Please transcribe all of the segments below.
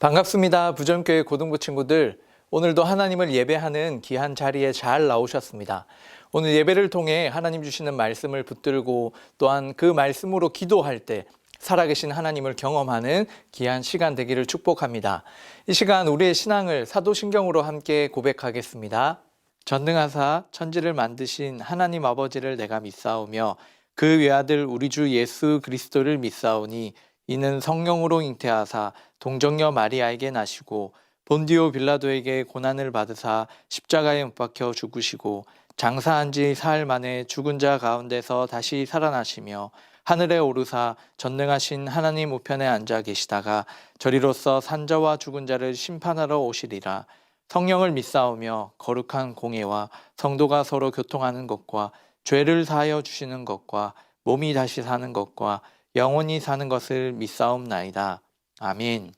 반갑습니다. 부전교회 고등부 친구들. 오늘도 하나님을 예배하는 귀한 자리에 잘 나오셨습니다. 오늘 예배를 통해 하나님 주시는 말씀을 붙들고 또한 그 말씀으로 기도할 때 살아계신 하나님을 경험하는 귀한 시간 되기를 축복합니다. 이 시간 우리의 신앙을 사도신경으로 함께 고백하겠습니다. 전능하사 천지를 만드신 하나님 아버지를 내가 믿사오며 그 외아들 우리 주 예수 그리스도를 믿사오니 이는 성령으로 잉태하사 동정녀 마리아에게 나시고 본디오 빌라도에게 고난을 받으사 십자가에 못 박혀 죽으시고 장사한 지 사흘 만에 죽은 자 가운데서 다시 살아나시며 하늘에 오르사 전능하신 하나님 우편에 앉아 계시다가 저리로서 산자와 죽은 자를 심판하러 오시리라. 성령을 믿사오며 거룩한 공예와 성도가 서로 교통하는 것과 죄를 사하여 주시는 것과 몸이 다시 사는 것과 영원히 사는 것을 믿사옵나이다. 아멘.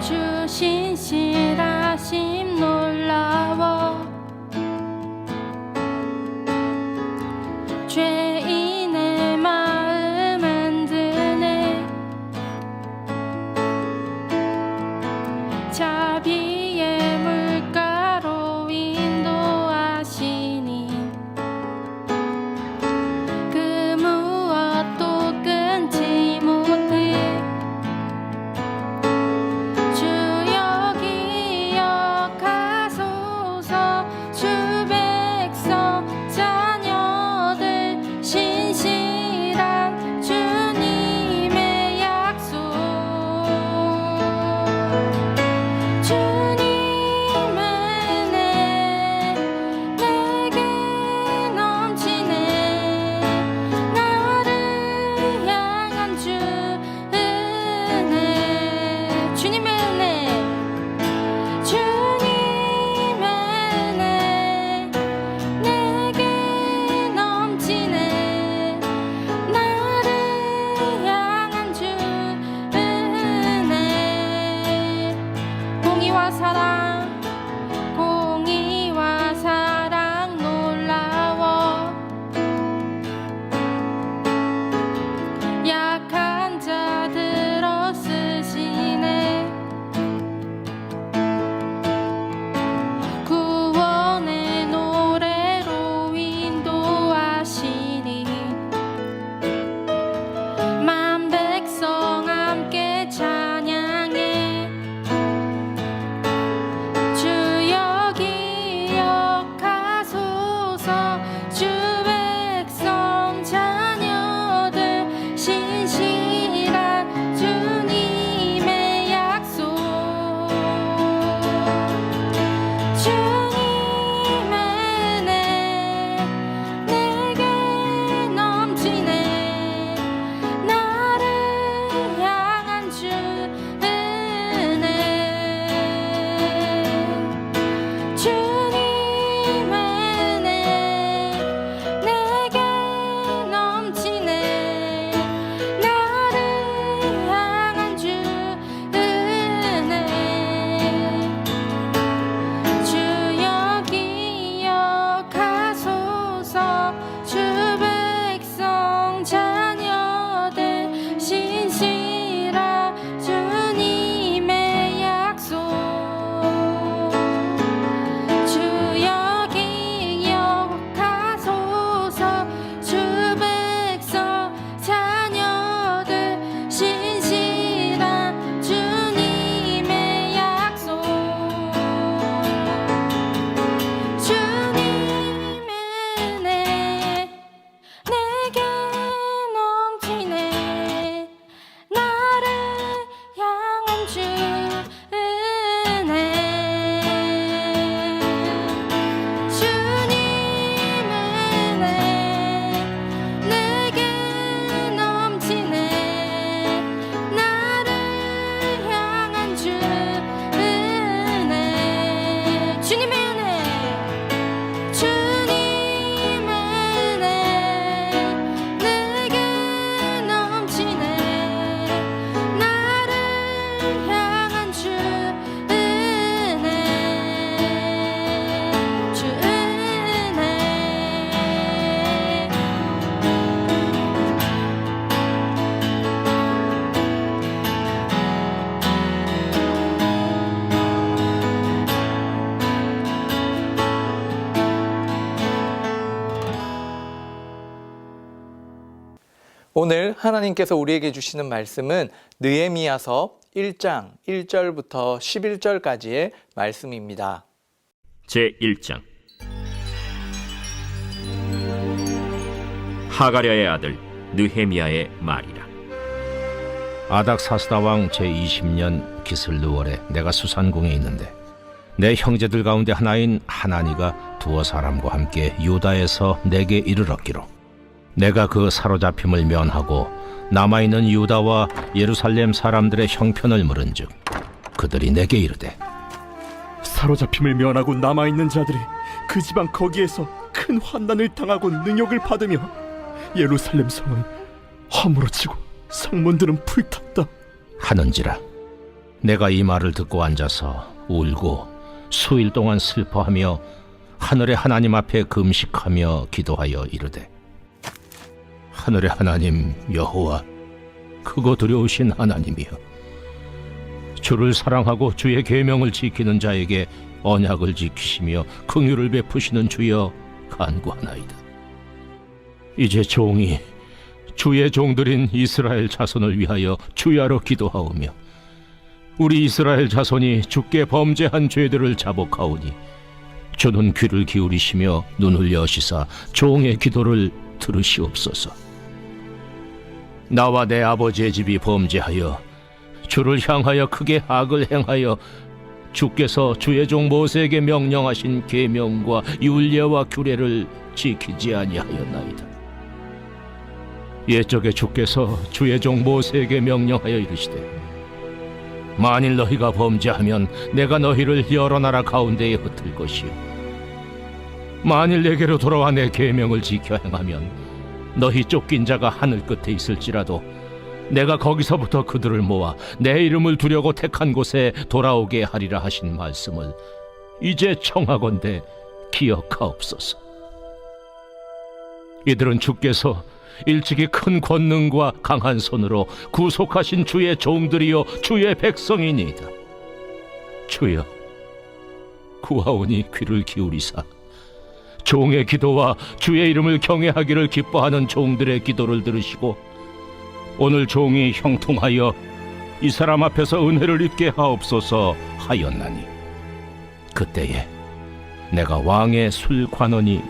주신 실하심 놀라워 죄인의 마음 만드네 자비의 물가로 인도하시니 그 무엇도 끊지 못해 주여 기억하소서 주 백성 자녀들 오늘 하나님께서 우리에게 주시는 말씀은 느헤미야서 1장 1절부터 11절까지의 말씀입니다. 제1장 하가랴의 아들 느헤미야의 말이라. 아닥사스다 왕 제20년 기슬르월에 내가 수산궁에 있는데 내 형제들 가운데 하나인 하나니가 두어 사람과 함께 유다에서 내게 이르렀기로 내가 그 사로잡힘을 면하고 남아있는 유다와 예루살렘 사람들의 형편을 물은즉 그들이 내게 이르되 사로잡힘을 면하고 남아있는 자들이 그 지방 거기에서 큰 환난을 당하고 능욕을 받으며 예루살렘 성은 허물어지고 성문들은 불탔다 하는지라. 내가 이 말을 듣고 앉아서 울고 수일 동안 슬퍼하며 하늘의 하나님 앞에 금식하며 기도하여 이르되 하늘의 하나님 여호와 크고 두려우신 하나님이여 주를 사랑하고 주의 계명을 지키는 자에게 언약을 지키시며 긍휼을 베푸시는 주여 간구하나이다. 이제 종이 주의 종들인 이스라엘 자손을 위하여 주야로 기도하오며 우리 이스라엘 자손이 주께 범죄한 죄들을 자복하오니 주는 귀를 기울이시며 눈을 여시사 종의 기도를 들으시옵소서. 나와 내 아버지의 집이 범죄하여 주를 향하여 크게 악을 행하여 주께서 주의 종 모세에게 명령하신 계명과 율례와 규례를 지키지 아니하였나이다. 옛적에 주께서 주의 종 모세에게 명령하여 이르시되 만일 너희가 범죄하면 내가 너희를 여러 나라 가운데에 흩을 것이요 만일 내게로 돌아와 내 계명을 지켜 행하면 너희 쫓긴 자가 하늘 끝에 있을지라도 내가 거기서부터 그들을 모아 내 이름을 두려고 택한 곳에 돌아오게 하리라 하신 말씀을 이제 청하건대 기억하옵소서. 이들은 주께서 일찍이 큰 권능과 강한 손으로 구속하신 주의 종들이요 주의 백성이니이다. 주여 구하오니 귀를 기울이사 종의 기도와 주의 이름을 경외하기를 기뻐하는 종들의 기도를 들으시고 오늘 종이 형통하여 이 사람 앞에서 은혜를 입게 하옵소서 하였나니 그때에 내가 왕의 술관원이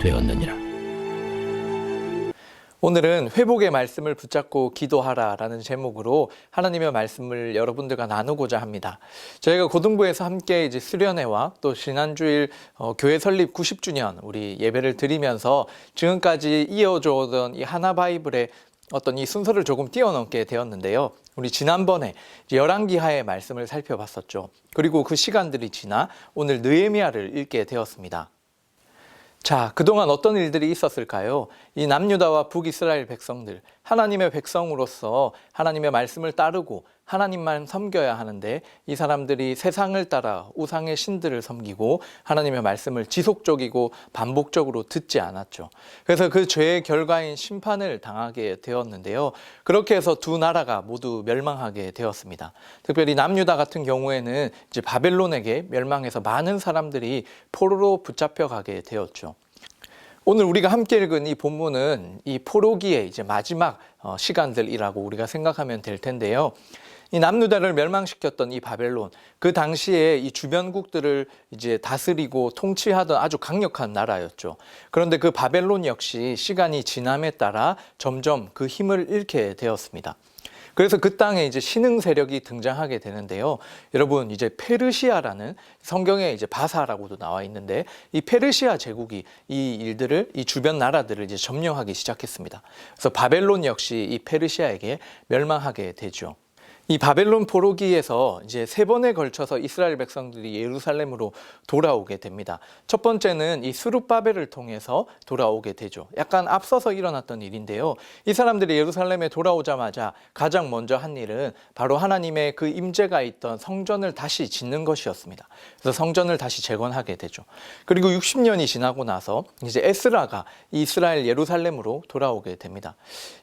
되었느니라. 오늘은 회복의 말씀을 붙잡고 기도하라라는 제목으로 하나님의 말씀을 여러분들과 나누고자 합니다. 저희가 고등부에서 함께 이제 수련회와 또 지난주일 교회 설립 90주년 우리 예배를 드리면서 지금까지 이어져 오던 이 하나 바이블의 어떤 이 순서를 조금 뛰어넘게 되었는데요. 우리 지난번에 열왕기하의 말씀을 살펴봤었죠. 그리고 그 시간들이 지나 오늘 느헤미야를 읽게 되었습니다. 자, 그동안 어떤 일들이 있었을까요? 이 남유다와 북이스라엘 백성들, 하나님의 백성으로서 하나님의 말씀을 따르고 하나님만 섬겨야 하는데 이 사람들이 세상을 따라 우상의 신들을 섬기고 하나님의 말씀을 지속적이고 반복적으로 듣지 않았죠. 그래서 그 죄의 결과인 심판을 당하게 되었는데요. 그렇게 해서 두 나라가 모두 멸망하게 되었습니다. 특별히 남유다 같은 경우에는 이제 바벨론에게 멸망해서 많은 사람들이 포로로 붙잡혀가게 되었죠. 오늘 우리가 함께 읽은 이 본문은 이 포로기의 이제 마지막 시간들이라고 우리가 생각하면 될 텐데요. 이 남유다를 멸망시켰던 이 바벨론, 그 당시에 이 주변국들을 이제 다스리고 통치하던 아주 강력한 나라였죠. 그런데 그 바벨론 역시 시간이 지남에 따라 점점 그 힘을 잃게 되었습니다. 그래서 그 땅에 이제 신흥 세력이 등장하게 되는데요. 여러분 이제 페르시아라는 성경에 이제 바사라고도 나와 있는데 이 페르시아 제국이 이 일들을 이 주변 나라들을 이제 점령하기 시작했습니다. 그래서 바벨론 역시 이 페르시아에게 멸망하게 되죠. 이 바벨론 포로기에서 이제 세 번에 걸쳐서 이스라엘 백성들이 예루살렘으로 돌아오게 됩니다. 첫 번째는 이 스룹바벨을 통해서 돌아오게 되죠. 약간 앞서서 일어났던 일인데요. 이 사람들이 예루살렘에 돌아오자마자 가장 먼저 한 일은 바로 하나님의 그 임재가 있던 성전을 다시 짓는 것이었습니다. 그래서 성전을 다시 재건하게 되죠. 그리고 60년이 지나고 나서 이제 에스라가 이스라엘 예루살렘으로 돌아오게 됩니다.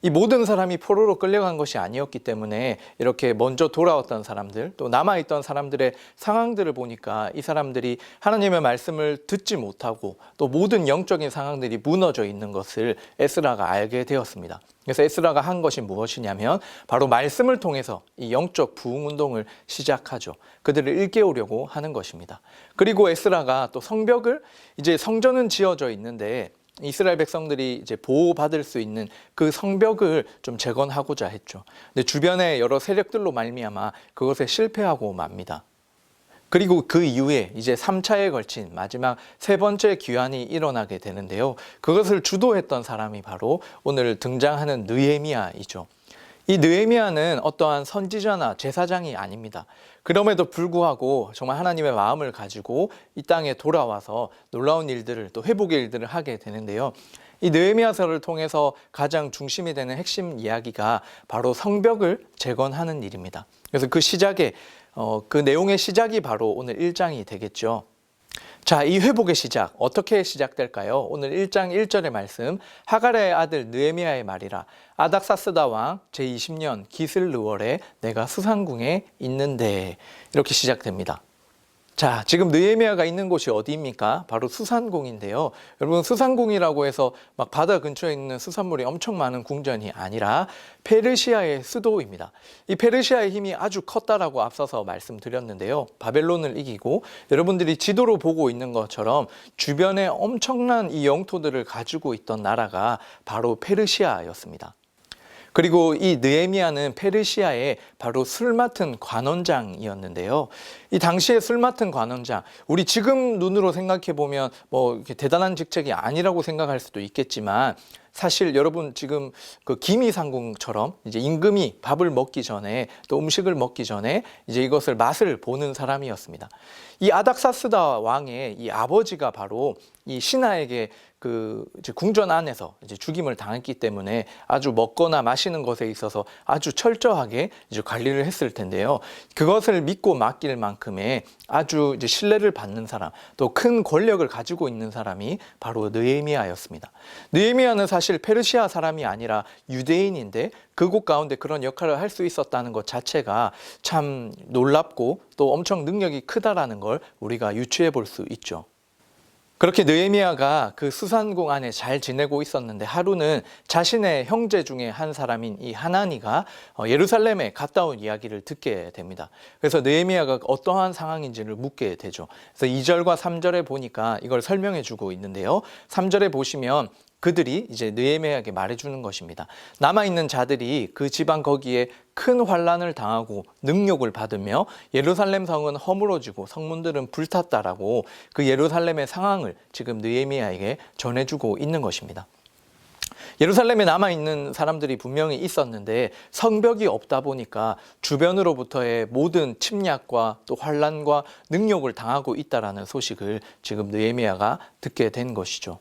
이 모든 사람이 포로로 끌려간 것이 아니었기 때문에 이렇게 이렇게 먼저 돌아왔던 사람들, 또 남아있던 사람들의 상황들을 보니까 이 사람들이 하나님의 말씀을 듣지 못하고 또 모든 영적인 상황들이 무너져 있는 것을 에스라가 알게 되었습니다. 그래서 에스라가 한 것이 무엇이냐면 바로 말씀을 통해서 이 영적 부흥 운동을 시작하죠. 그들을 일깨우려고 하는 것입니다. 그리고 에스라가 또 성벽을, 이제 성전은 지어져 있는데 이스라엘 백성들이 이제 보호받을 수 있는 그 성벽을 좀 재건하고자 했죠. 근데 주변의 여러 세력들로 말미암아 그것에 실패하고 맙니다. 그리고 그 이후에 이제 3차에 걸친 마지막 세 번째 귀환이 일어나게 되는데요. 그것을 주도했던 사람이 바로 오늘 등장하는 느헤미야이죠. 이 느헤미야는 어떠한 선지자나 제사장이 아닙니다. 그럼에도 불구하고 정말 하나님의 마음을 가지고 이 땅에 돌아와서 놀라운 일들을, 또 회복의 일들을 하게 되는데요. 이 느헤미야서를 통해서 가장 중심이 되는 핵심 이야기가 바로 성벽을 재건하는 일입니다. 그래서 그 시작에 그 내용의 시작이 바로 오늘 1장이 되겠죠. 자, 이 회복의 시작 어떻게 시작될까요? 오늘 1장 1절의 말씀, 하갈의 아들 느헤미야의 말이라. 아닥사스다 왕 제20년 기슬르월에 내가 수산궁에 있는데, 이렇게 시작됩니다. 자, 지금 느헤미야가 있는 곳이 어디입니까? 바로 수산궁인데요. 여러분, 수산궁이라고 해서 막 바다 근처에 있는 수산물이 엄청 많은 궁전이 아니라 페르시아의 수도입니다. 이 페르시아의 힘이 아주 컸다라고 앞서서 말씀드렸는데요. 바벨론을 이기고 여러분들이 지도로 보고 있는 것처럼 주변에 엄청난 이 영토들을 가지고 있던 나라가 바로 페르시아였습니다. 그리고 이 느헤미야는 페르시아의 바로 술 맡은 관원장이었는데요. 이 당시에 술 맡은 관원장, 우리 지금 눈으로 생각해 보면 뭐 이렇게 대단한 직책이 아니라고 생각할 수도 있겠지만, 사실 여러분 지금 그 기미상궁처럼 이제 임금이 밥을 먹기 전에, 또 음식을 먹기 전에 이제 이것을 맛을 보는 사람이었습니다. 이 아닥사스다 왕의 이 아버지가 바로 이 신하에게 그 이제 궁전 안에서 이제 죽임을 당했기 때문에 아주 먹거나 마시는 것에 있어서 아주 철저하게 이제 관리를 했을 텐데요. 그것을 믿고 맡길 만큼의 아주 이제 신뢰를 받는 사람, 또 큰 권력을 가지고 있는 사람이 바로 느헤미야였습니다. 느헤미야는 사실 페르시아 사람이 아니라 유대인인데 그곳 가운데 그런 역할을 할 수 있었다는 것 자체가 참 놀랍고 또 엄청 능력이 크다라는 걸 우리가 유추해 볼 수 있죠. 그렇게 느헤미야가 그 수산궁 안에 잘 지내고 있었는데, 하루는 자신의 형제 중에 한 사람인 이 하나니가 예루살렘에 갔다 온 이야기를 듣게 됩니다. 그래서 느헤미야가 어떠한 상황인지를 묻게 되죠. 그래서 2절과 3절에 보니까 이걸 설명해 주고 있는데요. 3절에 보시면 그들이 이제 느헤미야에게 말해주는 것입니다. 남아있는 자들이 그 지방 거기에 큰 환란을 당하고 능욕을 받으며 예루살렘 성은 허물어지고 성문들은 불탔다라고 그 예루살렘의 상황을 지금 느헤미야에게 전해주고 있는 것입니다. 예루살렘에 남아있는 사람들이 분명히 있었는데 성벽이 없다 보니까 주변으로부터의 모든 침략과 또 환란과 능욕을 당하고 있다라는 소식을 지금 느헤미야가 듣게 된 것이죠.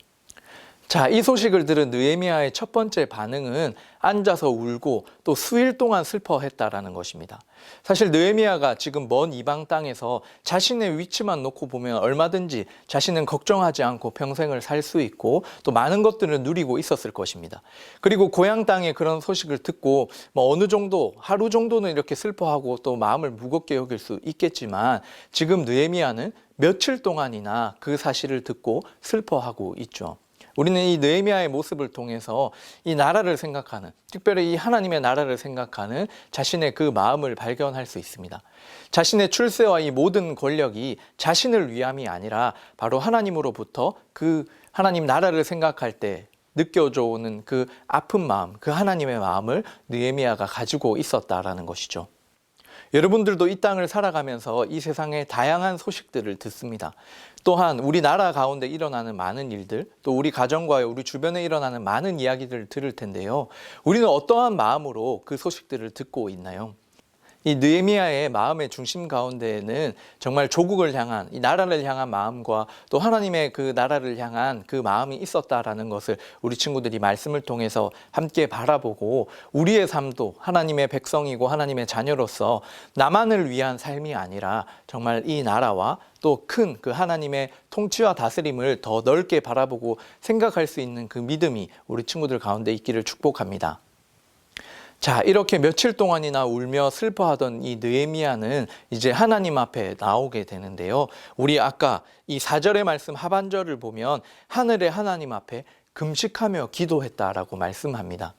자, 이 소식을 들은 느헤미야의 첫 번째 반응은 앉아서 울고 또 수일 동안 슬퍼했다라는 것입니다. 사실 느헤미야가 지금 먼 이방 땅에서 자신의 위치만 놓고 보면 얼마든지 자신은 걱정하지 않고 평생을 살 수 있고 또 많은 것들을 누리고 있었을 것입니다. 그리고 고향 땅에 그런 소식을 듣고 뭐 어느 정도, 하루 정도는 이렇게 슬퍼하고 또 마음을 무겁게 여길 수 있겠지만, 지금 느헤미야는 며칠 동안이나 그 사실을 듣고 슬퍼하고 있죠. 우리는 이 느헤미야의 모습을 통해서 이 나라를 생각하는, 특별히 이 하나님의 나라를 생각하는 자신의 그 마음을 발견할 수 있습니다. 자신의 출세와 이 모든 권력이 자신을 위함이 아니라 바로 하나님으로부터 그 하나님 나라를 생각할 때 느껴져 오는 그 아픈 마음, 그 하나님의 마음을 느헤미야가 가지고 있었다라는 것이죠. 여러분들도 이 땅을 살아가면서 이 세상의 다양한 소식들을 듣습니다. 또한 우리나라 가운데 일어나는 많은 일들, 또 우리 가정과 우리 주변에 일어나는 많은 이야기들을 들을 텐데요. 우리는 어떠한 마음으로 그 소식들을 듣고 있나요? 이 느헤미야의 마음의 중심 가운데에는 정말 조국을 향한, 이 나라를 향한 마음과 또 하나님의 그 나라를 향한 그 마음이 있었다라는 것을 우리 친구들이 말씀을 통해서 함께 바라보고, 우리의 삶도 하나님의 백성이고 하나님의 자녀로서 나만을 위한 삶이 아니라 정말 이 나라와 또 큰 그 하나님의 통치와 다스림을 더 넓게 바라보고 생각할 수 있는 그 믿음이 우리 친구들 가운데 있기를 축복합니다. 자, 이렇게 며칠 동안이나 울며 슬퍼하던 이 느헤미야는 이제 하나님 앞에 나오게 되는데요. 우리 아까 이 4절의 말씀 하반절을 보면 하늘의 하나님 앞에 금식하며 기도했다라고 말씀합니다.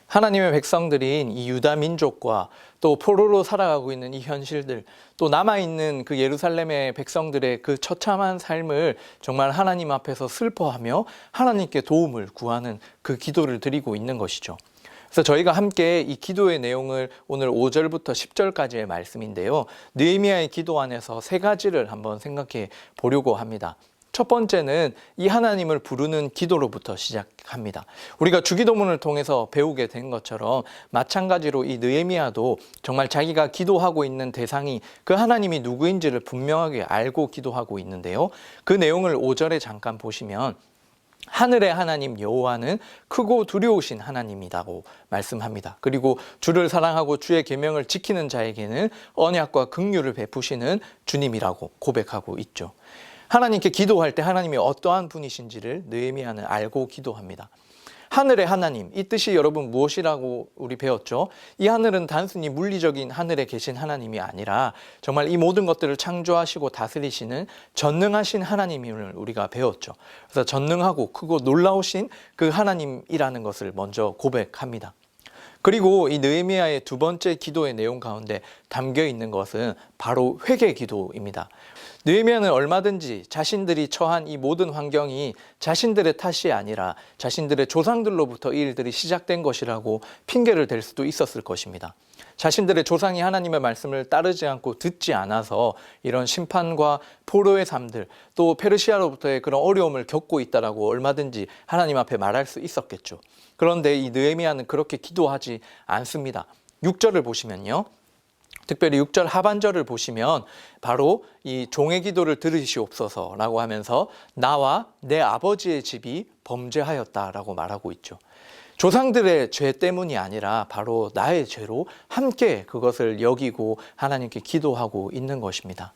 하나님의 백성들인 이 유다 민족과 또 포로로 살아가고 있는 이 현실들, 또 남아있는 그 예루살렘의 백성들의 그 처참한 삶을 정말 하나님 앞에서 슬퍼하며 하나님께 도움을 구하는 그 기도를 드리고 있는 것이죠. 그래서 저희가 함께 이 기도의 내용을 오늘 5절부터 10절까지의 말씀인데요. 느헤미야의 기도 안에서 세 가지를 한번 생각해 보려고 합니다. 첫 번째는 이 하나님을 부르는 기도로부터 시작합니다. 우리가 주기도문을 통해서 배우게 된 것처럼 마찬가지로 이 느헤미야도 정말 자기가 기도하고 있는 대상이 그 하나님이 누구인지를 분명하게 알고 기도하고 있는데요. 그 내용을 5절에 잠깐 보시면 하늘의 하나님 여호와는 크고 두려우신 하나님이라고 말씀합니다. 그리고 주를 사랑하고 주의 계명을 지키는 자에게는 언약과 긍휼을 베푸시는 주님이라고 고백하고 있죠. 하나님께 기도할 때 하나님이 어떠한 분이신지를 느헤미야는 알고 기도합니다. 하늘의 하나님, 이 뜻이 여러분 무엇이라고 우리 배웠죠? 이 하늘은 단순히 물리적인 하늘에 계신 하나님이 아니라 정말 이 모든 것들을 창조하시고 다스리시는 전능하신 하나님임을 우리가 배웠죠. 그래서 전능하고 크고 놀라우신 그 하나님이라는 것을 먼저 고백합니다. 그리고 이 느헤미야의 두 번째 기도의 내용 가운데 담겨 있는 것은 바로 회개 기도입니다. 느헤미야는 얼마든지 자신들이 처한 이 모든 환경이 자신들의 탓이 아니라 자신들의 조상들로부터 이 일들이 시작된 것이라고 핑계를 댈 수도 있었을 것입니다. 자신들의 조상이 하나님의 말씀을 따르지 않고 듣지 않아서 이런 심판과 포로의 삶들, 또 페르시아로부터의 그런 어려움을 겪고 있다라고 얼마든지 하나님 앞에 말할 수 있었겠죠. 그런데 이 느헤미야는 그렇게 기도하지 않습니다. 6절을 보시면요. 특별히 6절 하반절을 보시면 바로 이 종의 기도를 들으시옵소서라고 하면서 나와 내 아버지의 집이 범죄하였다라고 말하고 있죠. 조상들의 죄 때문이 아니라 바로 나의 죄로 함께 그것을 여기고 하나님께 기도하고 있는 것입니다.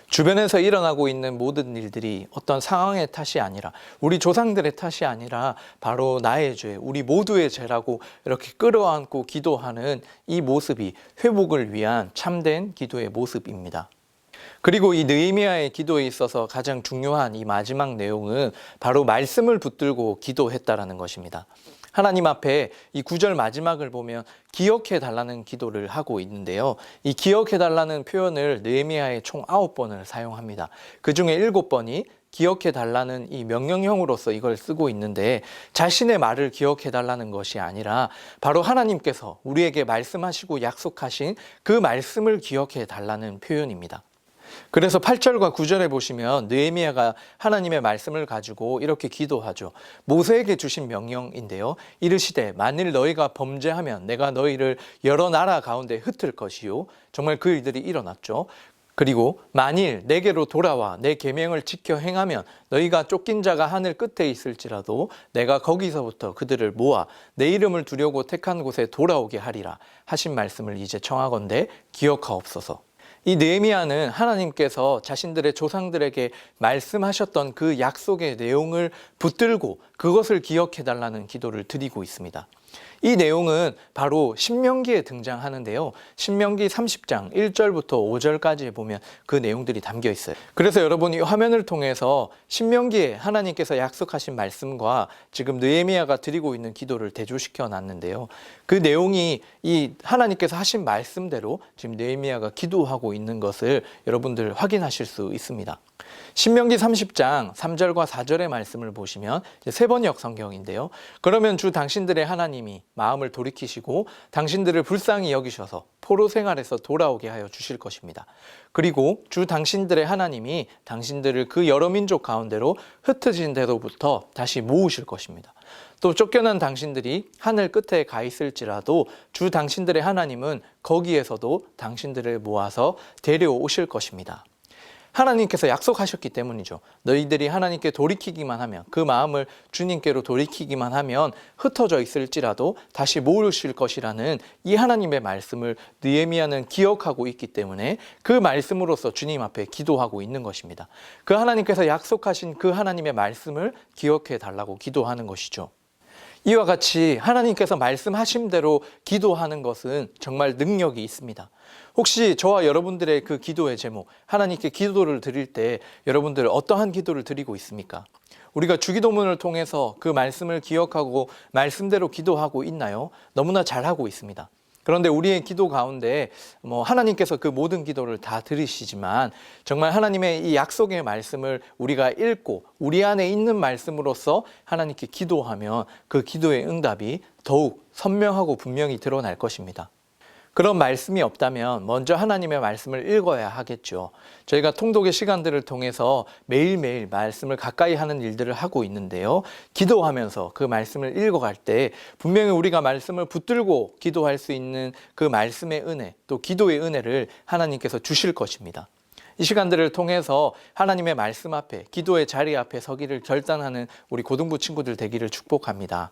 주변에서 일어나고 있는 모든 일들이 어떤 상황의 탓이 아니라 우리 조상들의 탓이 아니라 바로 나의 죄, 우리 모두의 죄라고 이렇게 끌어안고 기도하는 이 모습이 회복을 위한 참된 기도의 모습입니다. 그리고 이 느헤미야의 기도에 있어서 가장 중요한 이 마지막 내용은 바로 말씀을 붙들고 기도했다라는 것입니다. 하나님 앞에 이 9절 마지막을 보면 기억해 달라는 기도를 하고 있는데요. 이 기억해 달라는 표현을 느헤미야에 총 9번을 사용합니다. 그 중에 7번이 기억해 달라는 이 명령형으로서 이걸 쓰고 있는데 자신의 말을 기억해 달라는 것이 아니라 바로 하나님께서 우리에게 말씀하시고 약속하신 그 말씀을 기억해 달라는 표현입니다. 그래서 8절과 9절에 보시면 느헤미야가 하나님의 말씀을 가지고 이렇게 기도하죠. 모세에게 주신 명령인데요. 이르시되 만일 너희가 범죄하면 내가 너희를 여러 나라 가운데 흩을 것이요. 정말 그 일들이 일어났죠. 그리고 만일 내게로 돌아와 내 계명을 지켜 행하면 너희가 쫓긴 자가 하늘 끝에 있을지라도 내가 거기서부터 그들을 모아 내 이름을 두려고 택한 곳에 돌아오게 하리라 하신 말씀을 이제 청하건대 기억하옵소서. 이 느헤미야는 하나님께서 자신들의 조상들에게 말씀하셨던 그 약속의 내용을 붙들고 그것을 기억해달라는 기도를 드리고 있습니다. 이 내용은 바로 신명기에 등장하는데요. 신명기 30장 1절부터 5절까지 보면 그 내용들이 담겨 있어요. 그래서 여러분이 화면을 통해서 신명기에 하나님께서 약속하신 말씀과 지금 느헤미야가 드리고 있는 기도를 대조시켜 놨는데요. 그 내용이 이 하나님께서 하신 말씀대로 지금 느헤미야가 기도하고 있는 것을 여러분들 확인하실 수 있습니다. 신명기 30장 3절과 4절의 말씀을 보시면 세번역 성경인데요. 그러면 주 당신들의 하나님이 마음을 돌이키시고 당신들을 불쌍히 여기셔서 포로 생활에서 돌아오게 하여 주실 것입니다. 그리고 주 당신들의 하나님이 당신들을 그 여러 민족 가운데로 흩어진 데로부터 다시 모으실 것입니다. 또 쫓겨난 당신들이 하늘 끝에 가 있을지라도 주 당신들의 하나님은 거기에서도 당신들을 모아서 데려오실 것입니다. 하나님께서 약속하셨기 때문이죠. 너희들이 하나님께 돌이키기만 하면, 그 마음을 주님께로 돌이키기만 하면 흩어져 있을지라도 다시 모으실 것이라는 이 하나님의 말씀을 느헤미야는 기억하고 있기 때문에 그 말씀으로서 주님 앞에 기도하고 있는 것입니다. 그 하나님께서 약속하신 그 하나님의 말씀을 기억해 달라고 기도하는 것이죠. 이와 같이 하나님께서 말씀하신 대로 기도하는 것은 정말 능력이 있습니다. 혹시 저와 여러분들의 그 기도의 제목, 하나님께 기도를 드릴 때 여러분들 어떠한 기도를 드리고 있습니까? 우리가 주기도문을 통해서 그 말씀을 기억하고 말씀대로 기도하고 있나요? 너무나 잘하고 있습니다. 그런데 우리의 기도 가운데 하나님께서 그 모든 기도를 다 들으시지만 정말 하나님의 이 약속의 말씀을 우리가 읽고 우리 안에 있는 말씀으로서 하나님께 기도하면 그 기도의 응답이 더욱 선명하고 분명히 드러날 것입니다. 그런 말씀이 없다면 먼저 하나님의 말씀을 읽어야 하겠죠. 저희가 통독의 시간들을 통해서 매일매일 말씀을 가까이 하는 일들을 하고 있는데요. 기도하면서 그 말씀을 읽어갈 때 분명히 우리가 말씀을 붙들고 기도할 수 있는 그 말씀의 은혜, 또 기도의 은혜를 하나님께서 주실 것입니다. 이 시간들을 통해서 하나님의 말씀 앞에, 기도의 자리 앞에 서기를 결단하는 우리 고등부 친구들 되기를 축복합니다.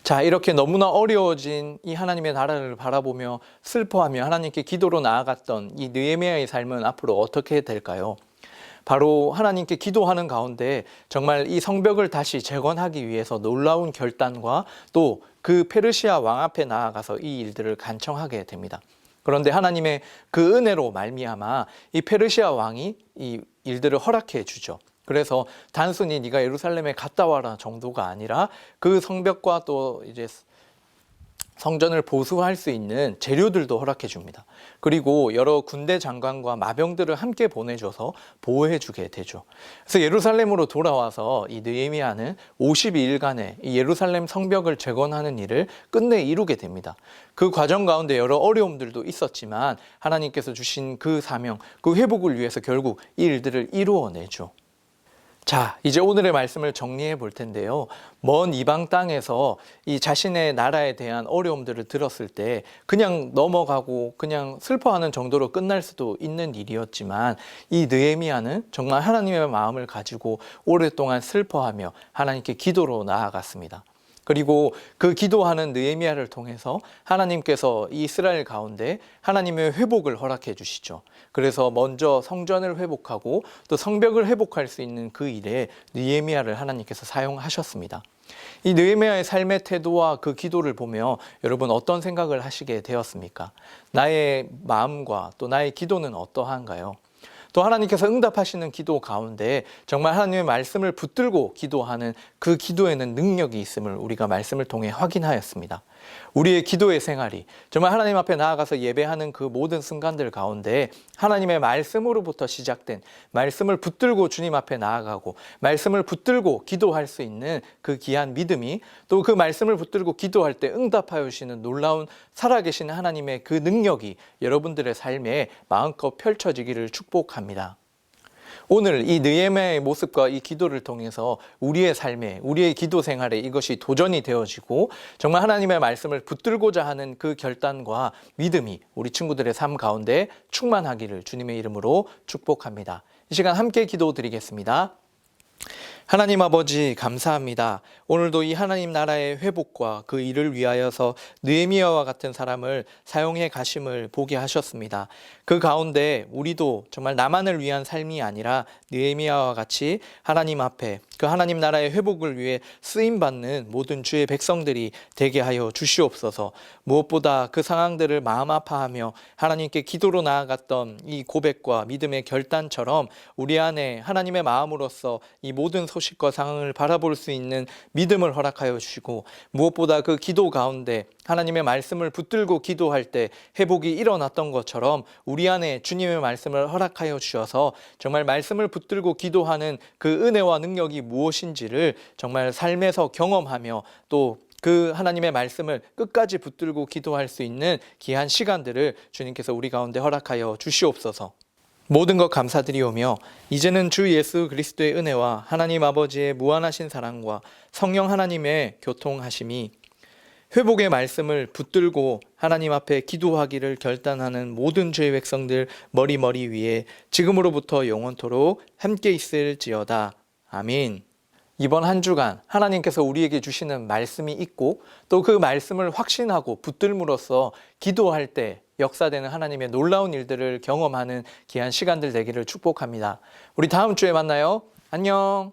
자, 이렇게 너무나 어려워진 이 하나님의 나라를 바라보며 슬퍼하며 하나님께 기도로 나아갔던 이 느헤미야의 삶은 앞으로 어떻게 될까요? 바로 하나님께 기도하는 가운데 정말 이 성벽을 다시 재건하기 위해서 놀라운 결단과 또 그 페르시아 왕 앞에 나아가서 이 일들을 간청하게 됩니다. 그런데 하나님의 그 은혜로 말미암아 이 페르시아 왕이 이 일들을 허락해 주죠. 그래서 단순히 네가 예루살렘에 갔다 와라 정도가 아니라 그 성벽과 또 이제 성전을 보수할 수 있는 재료들도 허락해 줍니다. 그리고 여러 군대 장관과 마병들을 함께 보내줘서 보호해 주게 되죠. 그래서 예루살렘으로 돌아와서 이 느헤미야는 52일간의 이 예루살렘 성벽을 재건하는 일을 끝내 이루게 됩니다. 그 과정 가운데 여러 어려움들도 있었지만 하나님께서 주신 그 사명, 그 회복을 위해서 결국 이 일들을 이루어내죠. 자, 이제 오늘의 말씀을 정리해 볼 텐데요. 먼 이방 땅에서 이 자신의 나라에 대한 어려움들을 들었을 때 그냥 넘어가고 그냥 슬퍼하는 정도로 끝날 수도 있는 일이었지만 이 느헤미야는 정말 하나님의 마음을 가지고 오랫동안 슬퍼하며 하나님께 기도로 나아갔습니다. 그리고 그 기도하는 느헤미야를 통해서 하나님께서 이 이스라엘 가운데 하나님의 회복을 허락해 주시죠. 그래서 먼저 성전을 회복하고 또 성벽을 회복할 수 있는 그 일에 느헤미야를 하나님께서 사용하셨습니다. 이 느헤미야의 삶의 태도와 그 기도를 보며 여러분 어떤 생각을 하시게 되었습니까? 나의 마음과 또 나의 기도는 어떠한가요? 또 하나님께서 응답하시는 기도 가운데 정말 하나님의 말씀을 붙들고 기도하는 그 기도에는 능력이 있음을 우리가 말씀을 통해 확인하였습니다. 우리의 기도의 생활이 정말 하나님 앞에 나아가서 예배하는 그 모든 순간들 가운데 하나님의 말씀으로부터 시작된 말씀을 붙들고 주님 앞에 나아가고 말씀을 붙들고 기도할 수 있는 그 귀한 믿음이 또 그 말씀을 붙들고 기도할 때 응답하여 주시는 놀라운 살아계신 하나님의 그 능력이 여러분들의 삶에 마음껏 펼쳐지기를 축복합니다. 오늘 이 느헤미야의 모습과 이 기도를 통해서 우리의 삶에, 우리의 기도 생활에 이것이 도전이 되어지고 정말 하나님의 말씀을 붙들고자 하는 그 결단과 믿음이 우리 친구들의 삶 가운데 충만하기를 주님의 이름으로 축복합니다. 이 시간 함께 기도드리겠습니다. 하나님 아버지 감사합니다. 오늘도 이 하나님 나라의 회복과 그 일을 위하여서 느헤미야와 같은 사람을 사용해 가심을 보게 하셨습니다. 그 가운데 우리도 정말 나만을 위한 삶이 아니라 느헤미야와 같이 하나님 앞에 그 하나님 나라의 회복을 위해 쓰임받는 모든 주의 백성들이 되게 하여 주시옵소서. 무엇보다 그 상황들을 마음 아파하며 하나님께 기도로 나아갔던 이 고백과 믿음의 결단처럼 우리 안에 하나님의 마음으로서 이 모든 소식과 상황을 바라볼 수 있는 믿음을 허락하여 주시고 무엇보다 그 기도 가운데 하나님의 말씀을 붙들고 기도할 때 회복이 일어났던 것처럼 우리 안에 주님의 말씀을 허락하여 주셔서 정말 말씀을 붙들고 기도하는 그 은혜와 능력이 무엇인지를 정말 삶에서 경험하며 또 그 하나님의 말씀을 끝까지 붙들고 기도할 수 있는 귀한 시간들을 주님께서 우리 가운데 허락하여 주시옵소서. 모든 것 감사드리오며 이제는 주 예수 그리스도의 은혜와 하나님 아버지의 무한하신 사랑과 성령 하나님의 교통하심이 회복의 말씀을 붙들고 하나님 앞에 기도하기를 결단하는 모든 주의 백성들 머리 위에 지금으로부터 영원토록 함께 있을지어다. 아멘. 이번 한 주간 하나님께서 우리에게 주시는 말씀이 있고 또 그 말씀을 확신하고 붙들므로써 기도할 때 역사되는 하나님의 놀라운 일들을 경험하는 귀한 시간들 되기를 축복합니다. 우리 다음 주에 만나요. 안녕.